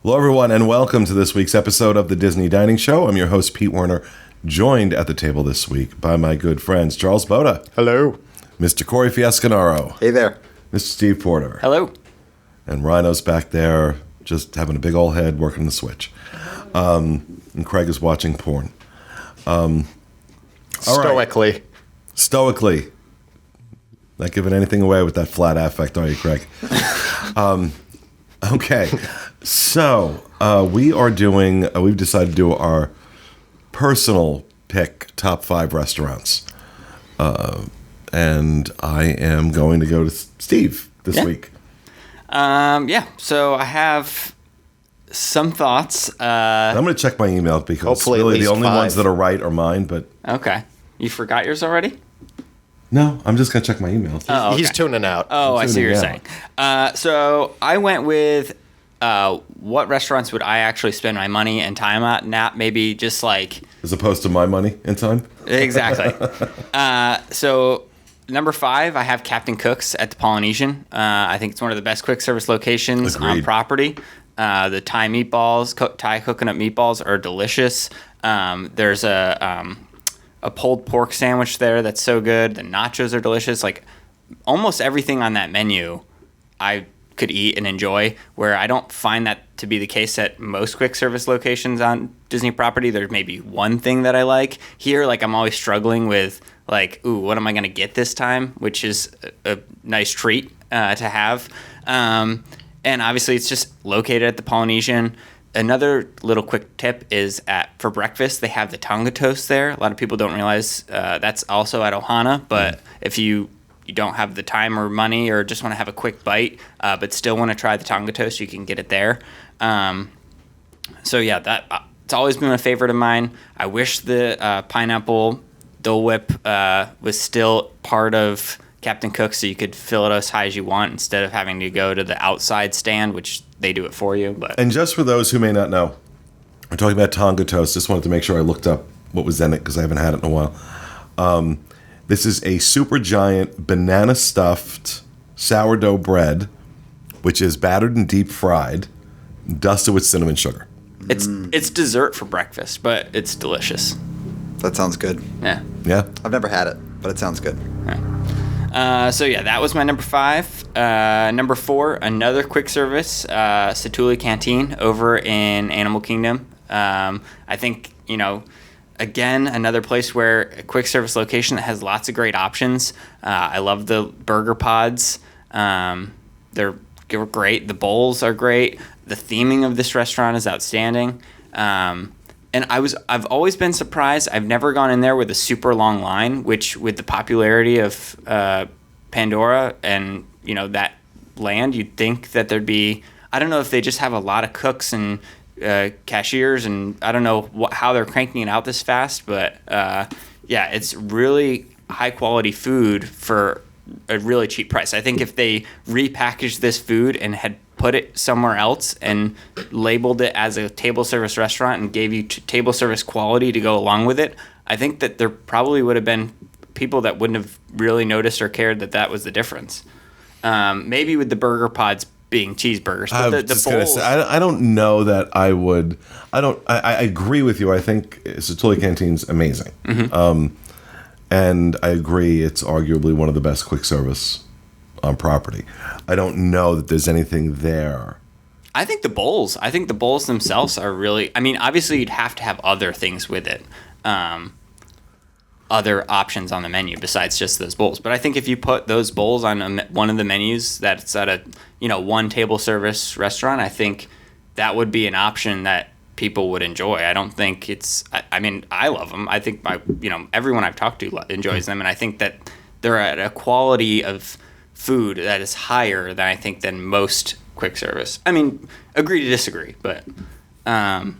Hello, everyone, and welcome to this week's episode of the Disney Dining Show. I'm your host, Pete Werner, joined at the table this week by my good friends, Charles Boda. Hello. Mr. Corey Fiasconaro. Hey there. Mr. Steve Porter. Hello. And Rhino's back there, just having a big old head working the switch. And Craig is watching porn. Stoically. Right. Stoically. Not giving anything away with that flat affect, are you, Craig? Okay. So, we've decided to do our personal pick top 5 restaurants. And I am going to go to Steve this week. So I have some thoughts. I'm going to check my email because hopefully really the only 5. ones that are right are mine, but... Okay. You forgot yours already? No, I'm just going to check my email. Oh, okay. He's tuning out. Oh, I see what you're saying. So I went with what restaurants would I actually spend my money and time at, not maybe just like... As opposed to my money and time? Exactly. So number 5, I have Captain Cook's at the Polynesian. I think it's one of the best quick service locations on property. The Thai meatballs, Thai coconut meatballs are delicious. There's a pulled pork sandwich there that's so good. The nachos are delicious. Like almost everything on that menu I could eat and enjoy, where I don't find that to be the case at most quick service locations on Disney property. There's maybe one thing that I like. Here, like I'm always struggling with like, ooh, what am I going to get this time? Which is a nice treat to have. And obviously it's just located at the Polynesian. Another little quick tip is for breakfast, they have the Tonga toast there. A lot of people don't realize that's also at Ohana, but if you don't have the time or money or just want to have a quick bite, but still want to try the Tonga toast, you can get it there. It's always been a favorite of mine. I wish the pineapple Dole Whip was still part of Captain Cook, so you could fill it as high as you want instead of having to go to the outside stand, which they do it for you. But And just for those who may not know, we're talking about Tonga toast. Just wanted to make sure I looked up what was in it because I haven't had it in a while. This is a super giant banana stuffed sourdough bread, which is battered and deep fried, dusted with cinnamon sugar. It's dessert for breakfast, but it's delicious. That sounds good. Yeah. Yeah. I've never had it, but it sounds good. That was my number 5. Number 4, another quick service, Satella Canteen over in Animal Kingdom. I think, again, another place where a quick service location that has lots of great options. I love the burger pods. They're great. The bowls are great. The theming of this restaurant is outstanding. And I've always been surprised. I've never gone in there with a super long line, which with the popularity of Pandora and, that land, you'd think that thered be, I don't know if they just have a lot of cooks and cashiers, and I don't know how they're cranking it out this fast, but it's really high quality food for a really cheap price. I think if they repackaged this food and had put it somewhere else and labeled it as a table service restaurant and gave you table service quality to go along with it, I think that there probably would have been people that wouldn't have really noticed or cared that was the difference. Maybe with the burger pods being cheeseburgers, but the bowls. I don't know that I would. I agree with you. I think Satella Canteen's amazing. Mm-hmm. And I agree it's arguably one of the best quick service on property. I don't know that there's anything there. I think the bowls themselves are really, obviously you'd have to have other things with it. Other options on the menu besides just those bowls. But I think if you put those bowls on one of the menus that's at a, one table service restaurant, I think that would be an option that people would enjoy. I don't think it's, I love them. I think everyone I've talked to enjoys them. And I think that they're at a quality of food that is higher than I think than most quick service. Agree to disagree, but, that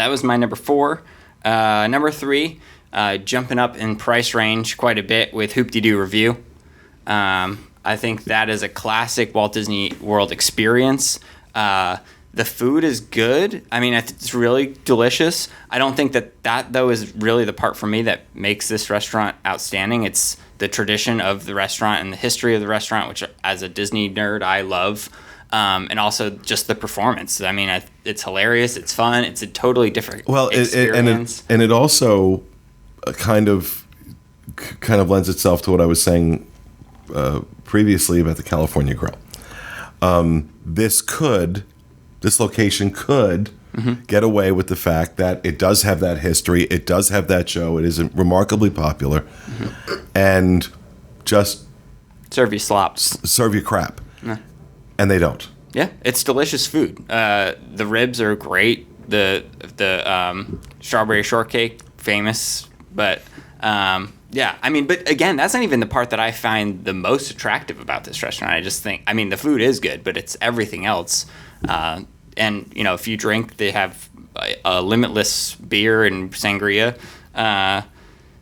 was my number 4. Number 3, jumping up in price range quite a bit with Hoop-dee-doo Review. I think that is a classic Walt Disney World experience. The food is good. It's really delicious. I don't think that though is really the part for me that makes this restaurant outstanding. It's the tradition of the restaurant and the history of the restaurant, which as a Disney nerd I love. and also just the performance. I mean, it's hilarious. It's fun. It's a totally different Well, experience. and it also kind of lends itself to what I was saying previously about the California Grill. This location could get away with the fact that it does have that history, it does have that show, it is remarkably popular, and just serve you slop. serve you crap. And they don't. Yeah, it's delicious food. The ribs are great. The strawberry shortcake, famous. But yeah, I mean, but again, that's not even the part that I find the most attractive about this restaurant. I just think, I mean, the food is good, but it's everything else. And you know, if you drink, they have a limitless beer and sangria.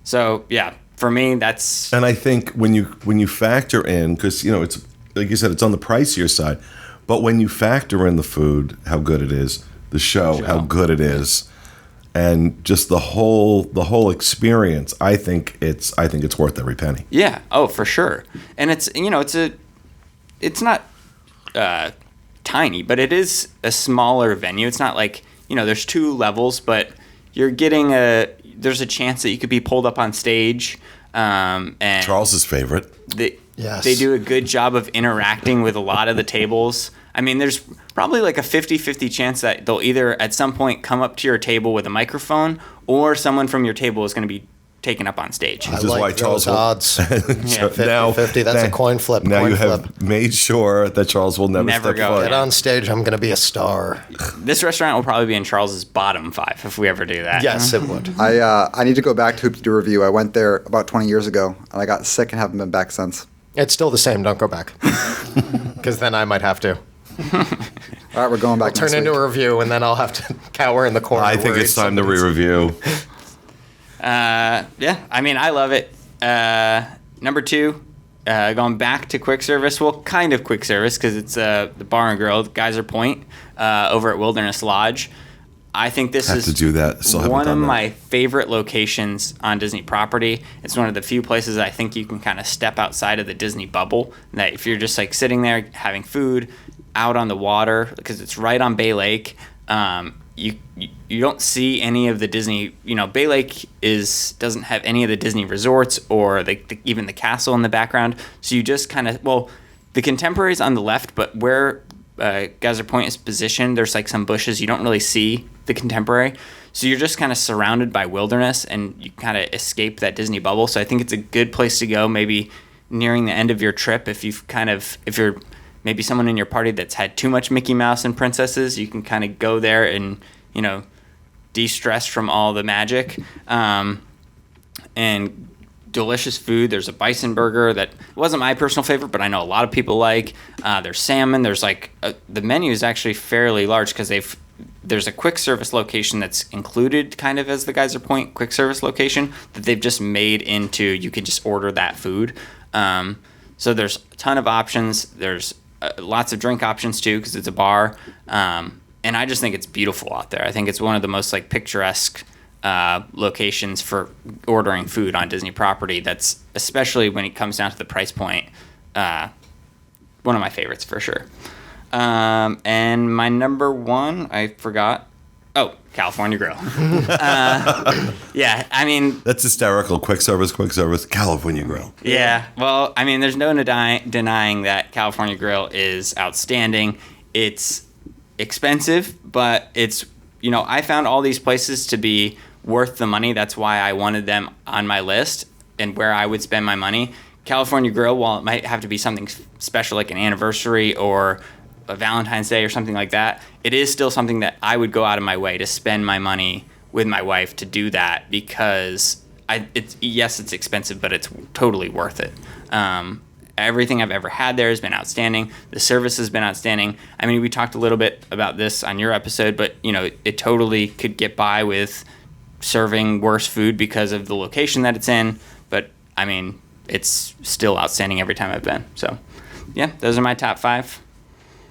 So yeah, for me, that's. And I think when you factor in, because you know, it's like you said, it's on the pricier side, but when you factor in the food, how good it is, the show, how good it is, and just the whole experience, I think it's worth every penny. Yeah. Oh, for sure. And it's, you know, it's not tiny, but it is a smaller venue. It's not like, you know, there's 2 levels, but you're getting there's a chance that you could be pulled up on stage. And Charles's favorite. Yes. They do a good job of interacting with a lot of the tables. I mean, there's probably like a 50-50 chance that they'll either at some point come up to your table with a microphone, or someone from your table is going to be taken up on stage. I This is like why those Charles odds. Yeah. 50-50, that's a coin flip. Now coin you flip. have made sure that Charles will never Never step go foot. Get on stage, I'm going to be a star. This restaurant will probably be in Charles's bottom 5 if we ever do that. Yes, it would. I need to go back to hoop-dee-doo review. I went there about 20 years ago, and I got sick and haven't been back since. It's still the same. Don't go back. Because then I might have to. All right, we're going back Turn next into week. a review, and then I'll have to cower in the corner. I think worried it's time to somebody's- re-review. Yeah, I mean, I love it. Number 2, going back to quick service. Well, kind of quick service because it's the bar and grill, Geyser Point, over at Wilderness Lodge. I think this Have is to do that. Still haven't one of done that. my favorite locations on Disney property. It's one of the few places I think you can kind of step outside of the Disney bubble. That if you're just like sitting there having food out on the water, because it's right on Bay Lake, you don't see any of the Disney. You know, Bay Lake doesn't have any of the Disney resorts or even the castle in the background. So you just kind of the Contemporary's on the left, but where Geyser Point is positioned, there's like some bushes. You don't really see the Contemporary, so you're just kind of surrounded by wilderness, and you kind of escape that Disney bubble. So I think it's a good place to go, maybe nearing the end of your trip. If you're maybe someone in your party that's had too much Mickey Mouse and princesses, you can kind of go there and, you know, de-stress from all the magic. And delicious food. There's a bison burger that wasn't my personal favorite, but I know a lot of people like. There's salmon. There's like the menu is actually fairly large because there's a quick service location that's included kind of as the Geyser Point quick service location that they've just made into, you can just order that food. So there's a ton of options. There's lots of drink options too because it's a bar. And I just think it's beautiful out there. I think it's one of the most like picturesque locations for ordering food on Disney property. That's, especially when it comes down to the price point, one of my favorites for sure. And my number 1, I forgot. Oh, California Grill. Yeah, I mean, That's hysterical. Quick service, California Grill. yeah. Well, I mean, there's no denying that California Grill is outstanding. It's expensive, but it's, you know, I found all these places to be worth the money. That's why I wanted them on my list and where I would spend my money. California Grill, while it might have to be something special like an anniversary or a Valentine's Day or something like that, it is still something that I would go out of my way to spend my money with my wife to do that because it's expensive, but it's totally worth it. Everything I've ever had there has been outstanding. The service has been outstanding. I mean, we talked a little bit about this on your episode, but you know, it totally could get by with serving worse food because of the location that it's in. But I mean, it's still outstanding every time I've been. So, yeah, those are my top 5.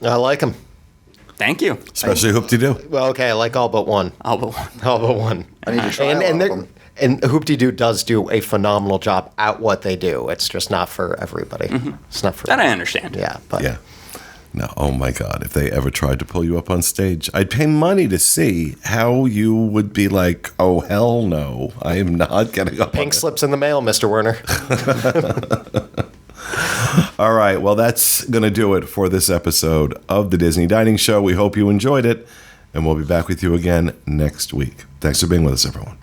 I like them. Thank you. Especially hoop-dee-doo. Well, okay, I like all but one. All but one. All but one. I need to try and all of they're- them. And Hoop-dee-Doo does do a phenomenal job at what they do. It's just not for everybody. It's not for That I understand. Yeah, but Yeah. No, oh my God, if they ever tried to pull you up on stage, I'd pay money to see how you would be like, oh, hell no, I am not getting up. Pink slips in the mail, Mr. Werner. All right, well, that's going to do it for this episode of the Disney Dining Show. We hope you enjoyed it, and we'll be back with you again next week. Thanks for being with us, everyone.